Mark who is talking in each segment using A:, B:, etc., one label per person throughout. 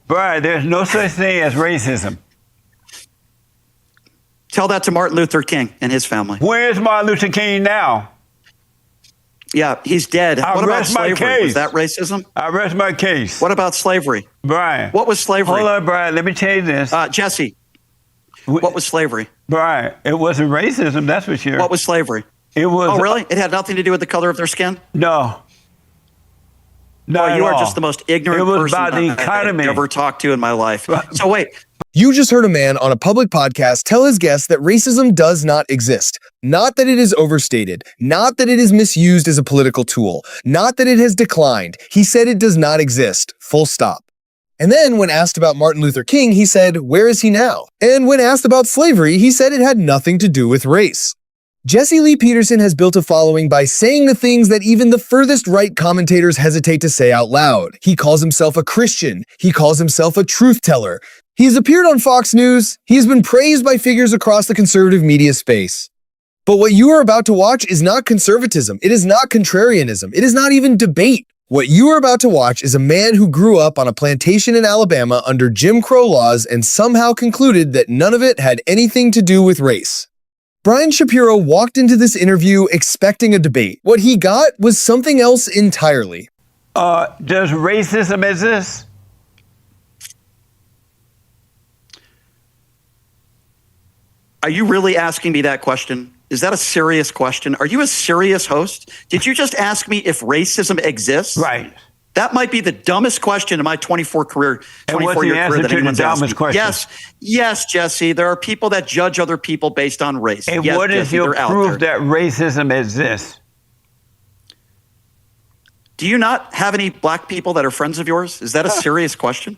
A: Brian, there's no such thing as racism.
B: Tell that to Martin Luther King and his family.
A: Where's Martin Luther King now?
B: Yeah, he's dead. What about slavery? Was that racism?
A: I rest my case.
B: What about slavery?
A: Brian.
B: What was slavery?
A: Hold on, Brian. Let me tell you this.
B: Jesse, what was slavery?
A: Brian, it wasn't racism, that's for sure.
B: What was slavery?
A: It was.
B: Oh, really? It had nothing to do with the color of their skin?
A: No.
B: No, you are just the most ignorant person I've ever talked to in my life. So wait.
C: You just heard a man on a public podcast tell his guests that racism does not exist. Not that it is overstated. Not that it is misused as a political tool. Not that it has declined. He said it does not exist. Full stop. And then when asked about Martin Luther King, he said, where is he now? And when asked about slavery, he said it had nothing to do with race. Jesse Lee Peterson has built a following by saying the things that even the furthest right commentators hesitate to say out loud. He calls himself a Christian. He calls himself a truth teller. He has appeared on Fox News. He has been praised by figures across the conservative media space. But what you are about to watch is not conservatism. It is not contrarianism. It is not even debate. What you are about to watch is a man who grew up on a plantation in Alabama under Jim Crow laws and somehow concluded that none of it had anything to do with race. Brian Shapiro walked into this interview expecting a debate. What he got was something else entirely.
A: Does racism exist?
B: Are you really asking me that question? Is that a serious question? Are you a serious host? Did you just ask me if racism exists?
A: Right.
B: That might be the dumbest question in my 24-year career that anyone's asked me. Yes, Jesse. There are people that judge other people based on race.
A: And
B: yes,
A: what is
B: Jesse,
A: your proof that racism exists?
B: Do you not have any black people that are friends of yours? Is that a serious question?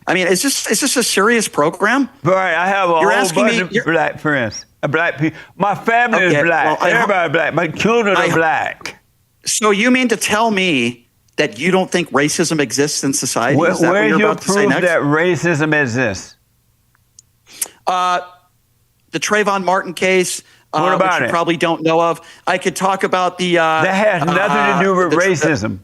B: I mean, is this a serious program?
A: Right, I have a whole bunch of black friends. Black people. My family is black. Well, everybody black. My children are black.
B: So you mean to tell me that you don't think racism exists in society?
A: Where's your proof that racism exists?
B: The Trayvon Martin case.
A: What about
B: which you probably don't know of. I could talk about the...
A: that has nothing to do with racism.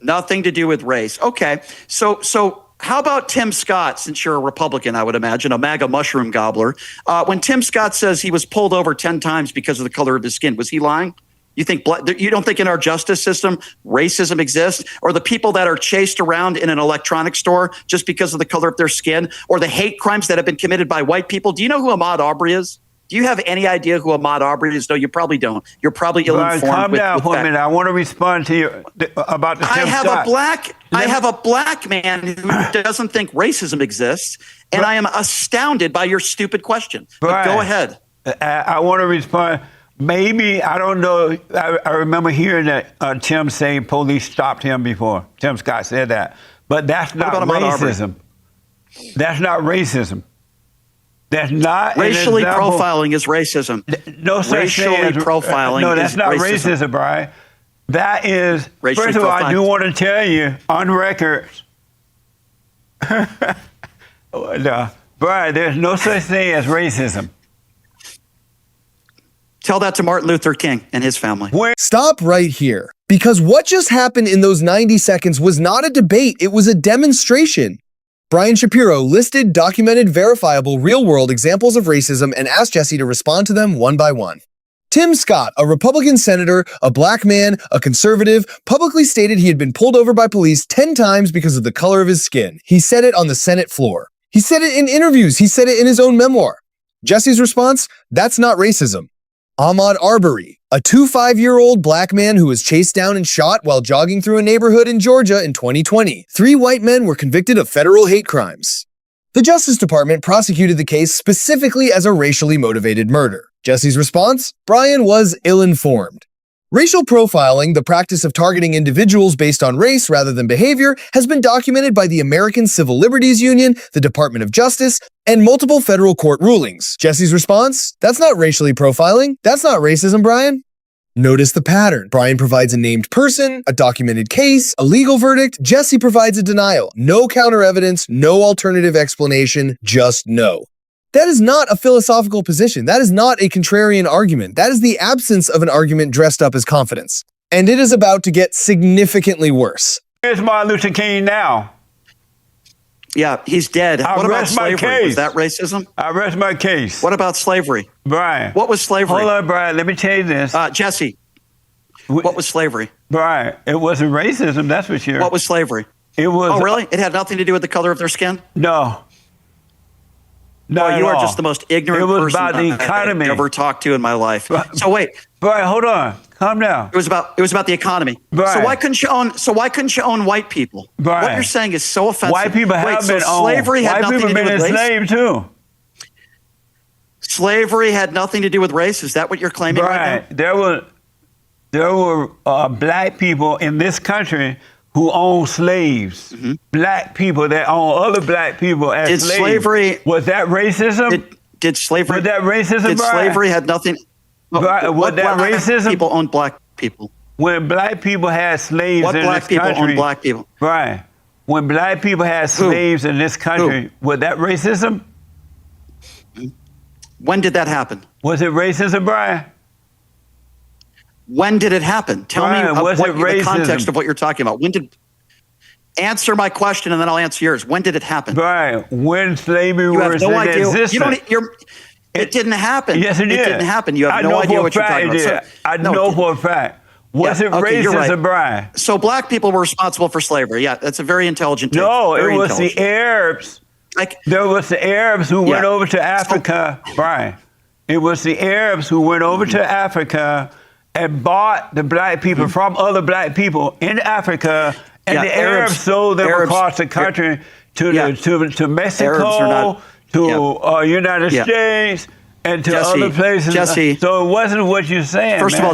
B: Nothing to do with race. Okay. So how about Tim Scott, since you're a Republican, I would imagine, a MAGA mushroom gobbler. When Tim Scott says he was pulled over 10 times because of the color of his skin, was he lying? You don't think in our justice system racism exists? Or the people that are chased around in an electronics store just because of the color of their skin? Or the hate crimes that have been committed by white people? Do you know who Ahmaud Arbery is? Do you have any idea who Ahmaud Arbery is? No, you probably don't. You're probably ill-informed.
A: Calm down for a minute. I want to respond to you about the Tim Scott.
B: I have a black man who doesn't think racism exists, and I am astounded by your stupid question. But go ahead.
A: I want to respond. Maybe, I don't know. I remember hearing that Tim say police stopped him before. Tim Scott said that. But that's not racism. That's not racism. That's not
B: racially profiling is racism.
A: No such thing as profiling. No, that's not racism, Brian. That is. First of all, I do want to tell you on record. Brian, there's no such thing as racism.
B: Tell that to Martin Luther King and his family.
C: Stop right here, because what just happened in those 90 seconds was not a debate. It was a demonstration. Brian Shapiro listed, documented, verifiable, real-world examples of racism and asked Jesse to respond to them one by one. Tim Scott, a Republican senator, a black man, a conservative, publicly stated he had been pulled over by police 10 times because of the color of his skin. He said it on the Senate floor. He said it in interviews. He said it in his own memoir. Jesse's response? That's not racism. Ahmaud Arbery, a 25-year-old black man who was chased down and shot while jogging through a neighborhood in Georgia in 2020. 3 white men were convicted of federal hate crimes. The Justice Department prosecuted the case specifically as a racially motivated murder. Jesse's response? Brian was ill-informed. Racial profiling, the practice of targeting individuals based on race rather than behavior, has been documented by the American Civil Liberties Union, the Department of Justice, and multiple federal court rulings. Jesse's response? That's not racially profiling. That's not racism, Brian. Notice the pattern. Brian provides a named person, a documented case, a legal verdict. Jesse provides a denial. No counter evidence, no alternative explanation, just no. That is not a philosophical position. That is not a contrarian argument. That is the absence of an argument dressed up as confidence. And it is about to get significantly worse.
A: Where's Martin Luther King now?
B: Yeah, he's dead.
A: I
B: What about
A: rest my
B: slavery?
A: case.
B: Was that racism?
A: I rest my case.
B: What about slavery?
A: Brian.
B: What was slavery?
A: Hold on, Brian. Let me tell you this.
B: Jesse, what was slavery?
A: Brian, it wasn't racism, that's for sure.
B: What was slavery?
A: It was.
B: Oh, really? It had nothing to do with the color of their skin?
A: No. Not
B: Oh, you
A: at
B: are
A: all.
B: just the most ignorant
A: It was
B: person
A: about the economy.
B: I've ever talked to in my life. So wait,
A: Brian, hold on. Calm down.
B: it was about the economy.
A: Brian.
B: So why couldn't you own white people?
A: Brian.
B: What you're saying is so offensive.
A: White people have been owned.
B: slavery had
A: White
B: nothing
A: people
B: to do
A: been
B: with race?
A: enslaved too.
B: Slavery had nothing to do with race. Is that what you're claiming right now?
A: There were black people in this country who owned slaves.
B: Mm-hmm.
A: Black people that own other black people as
B: Did
A: slaves.
B: slavery-
A: Was that racism?
B: Did slavery?
A: Was that racism,
B: Did
A: Brian?
B: slavery had nothing?
A: Brian, was
B: What
A: that
B: black
A: racism?
B: people owned black people?
A: When black people had slaves
B: What
A: in
B: black
A: this
B: people
A: country,
B: owned black people?
A: Brian, when black people had slaves in this country, was that racism?
B: When did that happen?
A: Was it racism, Brian?
B: When did it happen? Tell
A: Brian,
B: me
A: was it
B: the context
A: racism?
B: of what you're talking about. When did? Answer my question, and then I'll answer yours. When did it happen?
A: Brian, when slavery
B: You have
A: was
B: no
A: in
B: idea.
A: existence.
B: You don't. It didn't happen.
A: Yes, it did.
B: It didn't happen. You have
A: I
B: no
A: know
B: idea
A: for a
B: what you're
A: fact
B: talking
A: it
B: about.
A: did. I know for a fact. Was it
B: okay, you're
A: racism,
B: right.
A: Brian?
B: So black people were responsible for slavery. Yeah, that's a very intelligent take.
A: No,
B: Very
A: it was the
B: intelligent.
A: Arabs.
B: Like,
A: There was the Arabs who went over to Africa, Brian. It was the Arabs who went over to Africa and bought the black people from other black people in Africa, and
B: Yeah,
A: the Arabs sold them across the country to Mexico, to United States, and to other places.
B: Jesse,
A: so it wasn't what you're saying.
B: First
A: man.
B: of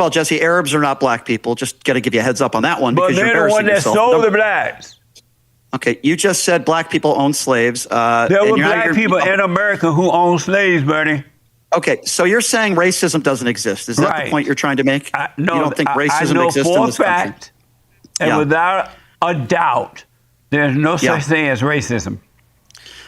B: all, Jesse, Arabs are not black people. Just got to give you a heads up on that one.
A: But
B: because
A: they're
B: you're
A: the one that
B: yourself.
A: sold the blacks.
B: Okay, you just said black people own slaves.
A: There were black people in America who owned slaves, Bernie.
B: Okay, so you're saying racism doesn't exist. Is that
A: Right.
B: the point you're trying to make?
A: No,
B: you don't think
A: I
B: racism
A: know
B: exists
A: for
B: in
A: a
B: this country?
A: fact, and without a doubt, there's no
B: Yeah.
A: such thing as racism.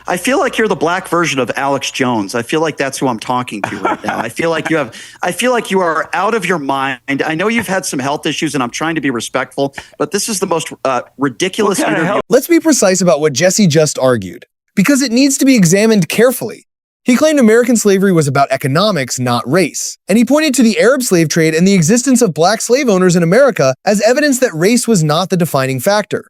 B: I feel like you're the black version of Alex Jones. I feel like that's who I'm talking to right now. I feel like you are out of your mind. I know you've had some health issues, and I'm trying to be respectful, but this is the most ridiculous
A: What kind of
B: interview.
A: health-
C: Let's be precise about what Jesse just argued, because it needs to be examined carefully. He claimed American slavery was about economics, not race. And he pointed to the Arab slave trade and the existence of black slave owners in America as evidence that race was not the defining factor.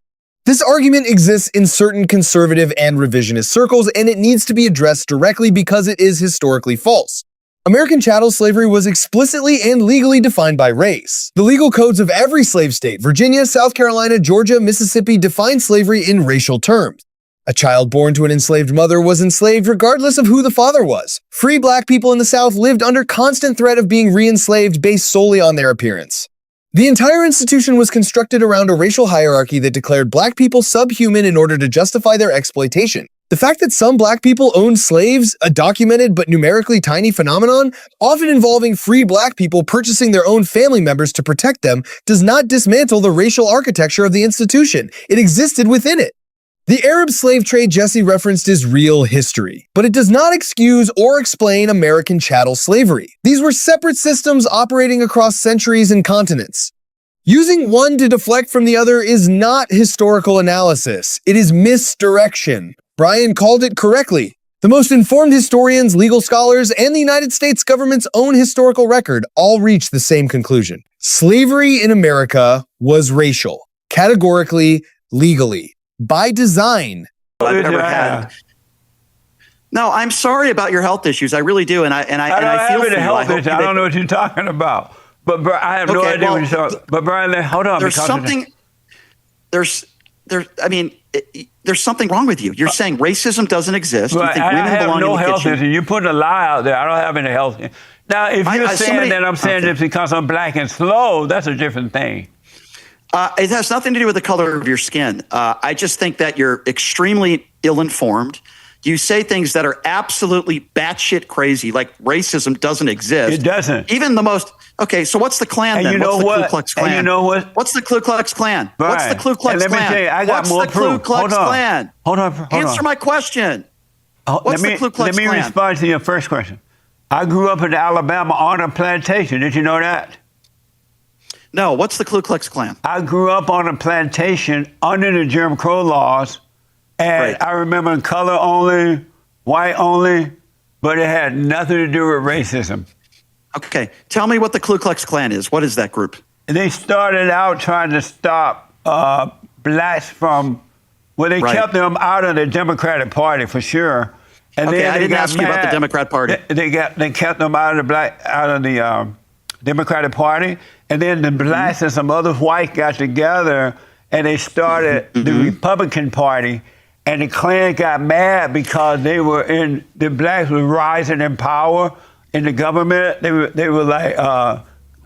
C: This argument exists in certain conservative and revisionist circles, and it needs to be addressed directly because it is historically false. American chattel slavery was explicitly and legally defined by race. The legal codes of every slave state, Virginia, South Carolina, Georgia, Mississippi, define slavery in racial terms. A child born to an enslaved mother was enslaved regardless of who the father was. Free black people in the South lived under constant threat of being re-enslaved based solely on their appearance. The entire institution was constructed around a racial hierarchy that declared black people subhuman in order to justify their exploitation. The fact that some black people owned slaves, a documented but numerically tiny phenomenon, often involving free black people purchasing their own family members to protect them, does not dismantle the racial architecture of the institution. It existed within it. The Arab slave trade Jesse referenced is real history, but it does not excuse or explain American chattel slavery. These were separate systems operating across centuries and continents. Using one to deflect from the other is not historical analysis. It is misdirection. Brian called it correctly. The most informed historians, legal scholars, and the United States government's own historical record all reach the same conclusion. Slavery in America was racial, categorically, legally. By design.
B: I've ever had. No, I'm sorry about your health issues. I really do, and I feel for you.
A: I don't know what you're talking about. But I have no idea what you're talking about. But Brian, hold on.
B: There's something. There's something wrong with you. You're saying racism doesn't exist.
A: Right,
B: you think women belong
A: no
B: in the
A: health
B: kitchen.
A: issue. You're putting a lie out there. I don't have any health issue. Now, if you're saying that I'm saying it's because I'm black and slow, that's a different thing.
B: It has nothing to do with the color of your skin. I just think that you're extremely ill-informed. You say things that are absolutely batshit crazy, like racism doesn't exist.
A: It doesn't.
B: Even the most. Okay, so what's the Klan then?
A: You know
B: what's the
A: what?
B: Ku Klux Klan?
A: And you know what?
B: What's the Ku Klux Klan?
A: Right.
B: What's the Ku Klux
A: And let me
B: Klan?
A: tell you, I got
B: what's
A: more
B: the
A: proof.
B: Ku Klux
A: Hold on.
B: Klan?
A: Hold on.
B: Answer my question. What's the Ku Klux
A: Let me
B: Klan?
A: respond to your first question. I grew up in Alabama on a plantation. Did you know that?
B: No, what's the Ku Klux Klan?
A: I grew up on a plantation under the Jim Crow laws, and
B: Right.
A: I remember color only, white only, but it had nothing to do with racism.
B: Okay, tell me what the Ku Klux Klan is. What is that group?
A: They started out trying to stop blacks from, well, they
B: Right.
A: kept them out of the Democratic Party for sure. And
B: Okay,
A: then
B: I
A: they
B: didn't
A: got
B: ask you about the
A: mad.
B: Democrat Party.
A: They kept them out of the Democratic Party, and then the blacks and some other whites got together and they started the Republican Party. And the Klan got mad because the blacks were rising in power in the government. They were like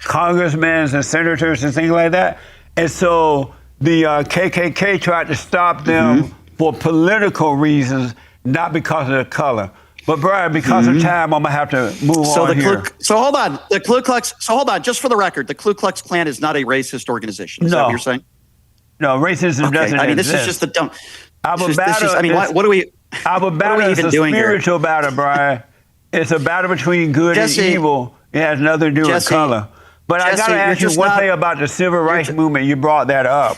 A: congressmen and senators and things like that. And so the KKK tried to stop them for political reasons, not because of their color. But Brian, because of time, I'm gonna have to move on here.
B: So hold on. The Ku Klux. So hold on. Just for the record, the Ku Klux Klan is not a racist organization. Is that what you're saying?
A: No, racism doesn't
B: I mean,
A: exist.
B: this is just the dumb.
A: Our
B: this is-
A: battle
B: I mean,
A: is-
B: what do we?
A: Our
B: what are
A: battle
B: we
A: is
B: even
A: a
B: doing here?
A: spiritual battle, Brian. It's a battle between good
B: Jesse,
A: and evil. It has nothing to do
B: Jesse,
A: with color. But I
B: Jesse,
A: gotta
B: you're
A: ask you
B: just
A: one
B: not-
A: thing about the civil rights movement. You brought that up.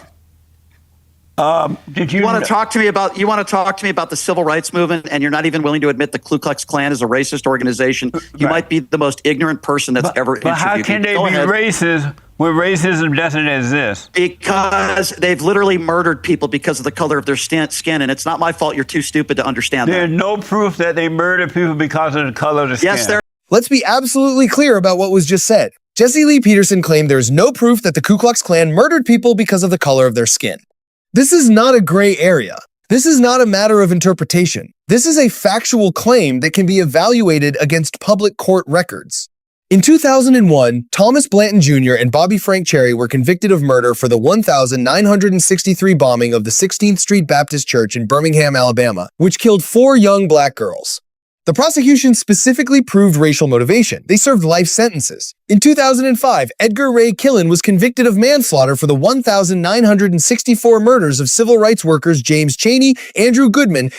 A: Did
B: You want to talk to me about the civil rights movement, and you're not even willing to admit the Ku Klux Klan is a racist organization? You
A: Right.
B: might be the most ignorant person that's ever
A: But how
B: interviewed
A: can
B: me.
A: they
B: Go
A: be
B: ahead.
A: racist when racism doesn't exist?
B: Because they've literally murdered people because of the color of their skin, and it's not my fault. You're too stupid to understand
A: There's
B: that.
A: no proof that they murdered people because of the color of the skin.
B: Yes, there.
C: Let's be absolutely clear about what was just said. Jesse Lee Peterson claimed there is no proof that the Ku Klux Klan murdered people because of the color of their skin. This is not a gray area. This is not a matter of interpretation. This is a factual claim that can be evaluated against public court records. In 2001, Thomas Blanton Jr. and Bobby Frank Cherry were convicted of murder for the 1963 bombing of the 16th Street Baptist Church in Birmingham, Alabama, which killed 4 young black girls. The prosecution specifically proved racial motivation. They served life sentences. In 2005, Edgar Ray Killen was convicted of manslaughter for the 1,964 murders of civil rights workers James Chaney, Andrew Goodman,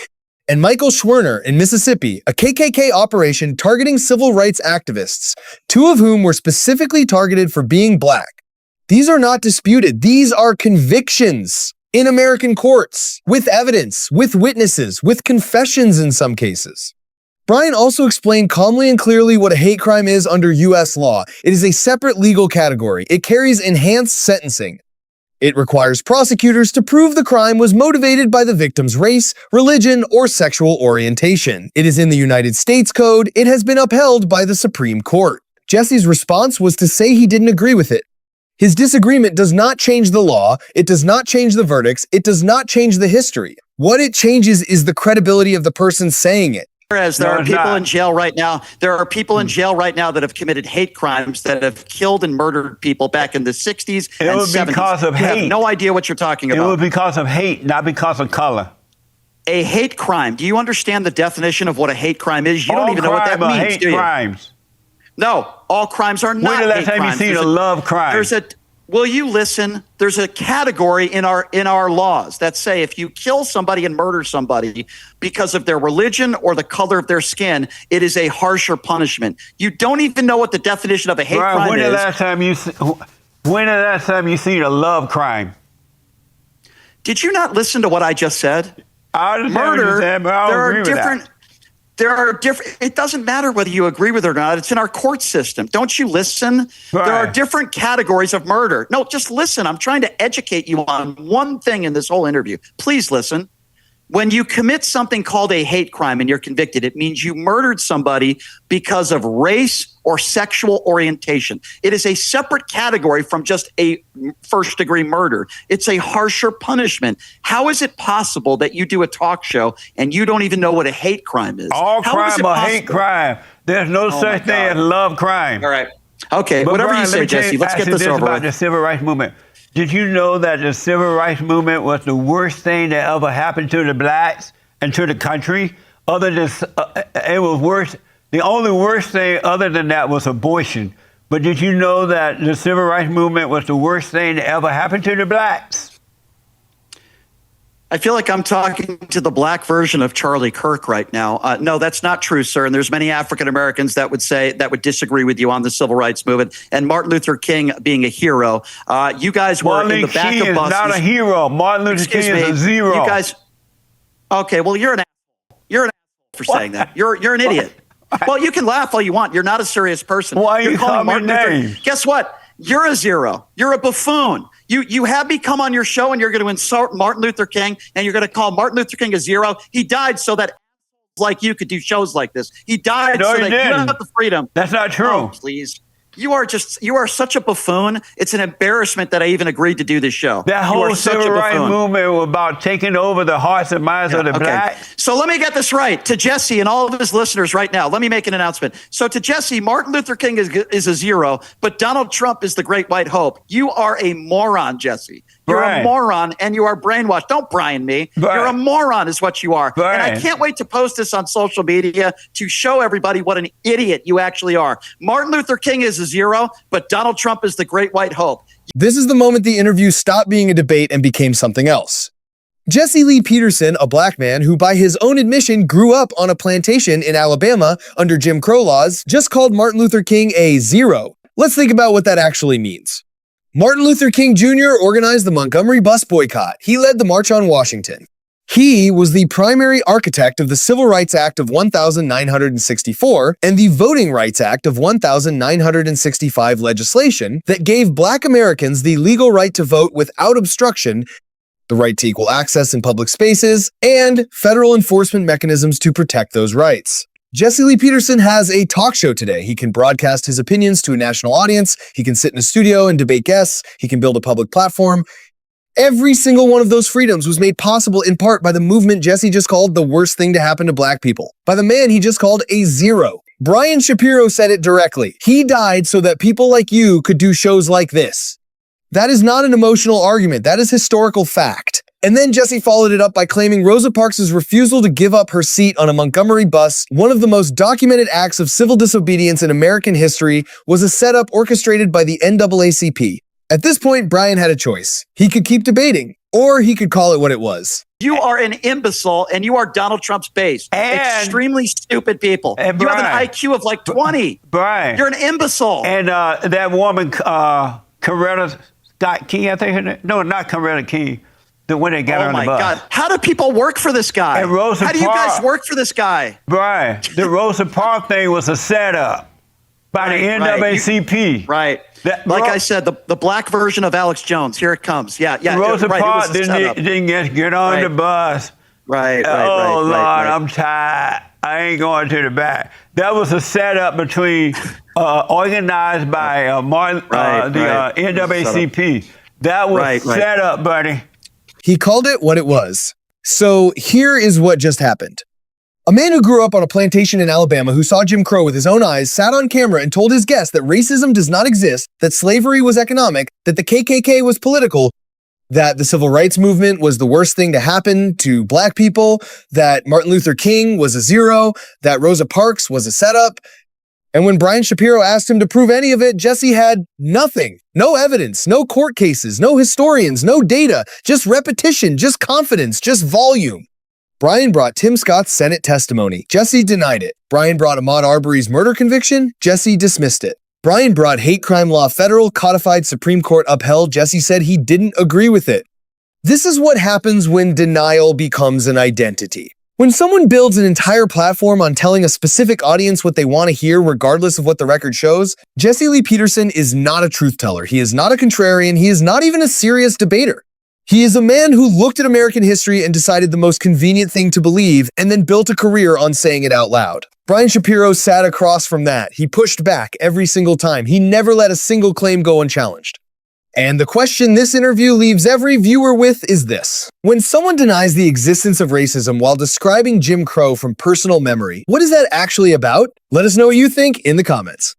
C: and Michael Schwerner in Mississippi, a KKK operation targeting civil rights activists, 2 of whom were specifically targeted for being black. These are not disputed. These are convictions in American courts, with evidence, with witnesses, with confessions in some cases. Brian also explained calmly and clearly what a hate crime is under U.S. law. It is a separate legal category. It carries enhanced sentencing. It requires prosecutors to prove the crime was motivated by the victim's race, religion, or sexual orientation. It is in the United States Code. It has been upheld by the Supreme Court. Jesse's response was to say he didn't agree with it. His disagreement does not change the law. It does not change the verdicts. It does not change the history. What it changes is the credibility of the person saying it.
B: Whereas there are people in jail right now. There are people in jail right now that have committed hate crimes, that have killed and murdered people back in the 60s and 70s.
A: It was because of
B: You
A: hate.
B: have no idea what you're talking
A: It
B: about.
A: was because of hate, not because of color.
B: A hate crime. Do you understand the definition of what a hate crime is? You
A: All
B: don't even know what that
A: crime are
B: means,
A: hate
B: do you?
A: crimes.
B: No, all crimes are not
A: When the last
B: hate
A: time you
B: crimes.
A: seen a love crime?
B: Will you listen? There's a category in our laws that say if you kill somebody and murder somebody because of their religion or the color of their skin, it is a harsher punishment. You don't even know what the definition of a hate crime
A: When the
B: is.
A: last time you seen a love crime?
B: Did you not listen to what I just said?
A: I understand what you said, but I don't agree with that.
B: There are different. It doesn't matter whether you agree with it or not. It's in our court system. Don't you listen?
A: Right.
B: There are different categories of murder. No, just listen. I'm trying to educate you on one thing in this whole interview. Please listen. When you commit something called a hate crime and you're convicted, it means you murdered somebody because of race or sexual orientation. It is a separate category from just a first-degree murder. It's a harsher punishment. How is it possible that you do a talk show and you don't even know what a hate crime is?
A: All crime are hate crime. There's no such thing as love crime.
B: All right. Okay,
A: But
B: whatever
A: Brian,
B: you say, Jesse. Let's get this over
A: about
B: with.
A: the civil rights movement. Did you know that the civil rights movement was the worst thing that ever happened to the blacks and to the country? Other than it was worse. The only worst thing other than that was abortion. But did you know that the civil rights movement was the worst thing that ever happened to the blacks?
B: I feel like I'm talking to the black version of Charlie Kirk right now. No, that's not true, sir. And there's many African Americans that would disagree with you on the civil rights movement. And Martin Luther King being a hero. You guys were in the back of buses.
A: Not a hero. Martin Luther King is a zero.
B: You guys. Okay, well, you're an asshole. You're an asshole for saying that. You're an idiot. Well, you can laugh all you want. You're not a serious person.
A: Why are you calling
B: Martin
A: me
B: Luther.
A: names?
B: Guess what? You're a zero. You're a buffoon. You have me come on your show and you're going to insult Martin Luther King and you're going to call Martin Luther King a zero. He died so that like you could do shows like this. He died so that you have the freedom.
A: That's not true.
B: Oh, please. You are such a buffoon. It's an embarrassment that I even agreed to do this show.
A: That whole civil rights movement was about taking over the hearts and minds of the black.
B: So let me get this right. To Jesse and all of his listeners right now, let me make an announcement. So to Jesse, Martin Luther King is a zero, but Donald Trump is the great white hope. You are a moron, Jesse. You're a moron and you are brainwashed. Don't Brian me. You're a moron is what you are. And I can't wait to post this on social media to show everybody what an idiot you actually are. Martin Luther King is a zero, but Donald Trump is the great white hope.
C: This is the moment the interview stopped being a debate and became something else. Jesse Lee Peterson, a black man who by his own admission grew up on a plantation in Alabama under Jim Crow laws, just called Martin Luther King a zero. Let's think about what that actually means. Martin Luther King Jr. organized the Montgomery bus boycott. He led the March on Washington. He was the primary architect of the Civil Rights Act of 1964 and the Voting Rights Act of 1965 legislation that gave Black Americans the legal right to vote without obstruction, the right to equal access in public spaces, and federal enforcement mechanisms to protect those rights. Jesse Lee Peterson has a talk show today. He can broadcast his opinions to a national audience. He can sit in a studio and debate guests. He can build a public platform. Every single one of those freedoms was made possible in part by the movement Jesse just called the worst thing to happen to black people, by the man he just called a zero. Brian Shapiro said it directly. He died so that people like you could do shows like this. That is not an emotional argument. That is historical fact. And then Jesse followed it up by claiming Rosa Parks' refusal to give up her seat on a Montgomery bus, one of the most documented acts of civil disobedience in American history, was a setup orchestrated by the NAACP. At this point, Brian had a choice. He could keep debating, or he could call it what it was.
B: You are an imbecile, and you are Donald Trump's base. Extremely stupid people. You have an IQ of like 20.
A: Brian.
B: You're an imbecile.
A: And that woman, Coretta Scott King, I think her name. No, not Coretta King. The one that got on the bus. Oh my God.
B: How do people work for this guy?
A: And Rosa
B: How do you guys work for this guy?
A: Brian, the Rosa Parks thing was a setup by the NAACP.
B: Like I said, the black version of Alex Jones. Here it comes. Yeah.
A: Rosa Parks didn't get on the bus.
B: Right.
A: Oh, Lord, I'm tired. I ain't going to the back. That was a setup between, organized by the NAACP. That was set up, buddy.
C: He called it what it was. So here is what just happened. A man who grew up on a plantation in Alabama who saw Jim Crow with his own eyes sat on camera and told his guests that racism does not exist, that slavery was economic, that the KKK was political, that the civil rights movement was the worst thing to happen to black people, that Martin Luther King was a zero, that Rosa Parks was a setup. And when Brian Shapiro asked him to prove any of it, Jesse had nothing. No evidence, no court cases, no historians, no data, just repetition, just confidence, just volume. Brian brought Tim Scott's Senate testimony. Jesse denied it. Brian brought Ahmaud Arbery's murder conviction. Jesse dismissed it. Brian brought hate crime law federal, codified Supreme Court upheld. Jesse said he didn't agree with it. This is what happens when denial becomes an identity. When someone builds an entire platform on telling a specific audience what they want to hear regardless of what the record shows, Jesse Lee Peterson is not a truth teller. He is not a contrarian. He is not even a serious debater. He is a man who looked at American history and decided the most convenient thing to believe and then built a career on saying it out loud. Brian Shapiro sat across from that. He pushed back every single time. He never let a single claim go unchallenged. And the question this interview leaves every viewer with is this. When someone denies the existence of racism while describing Jim Crow from personal memory, what is that actually about? Let us know what you think in the comments.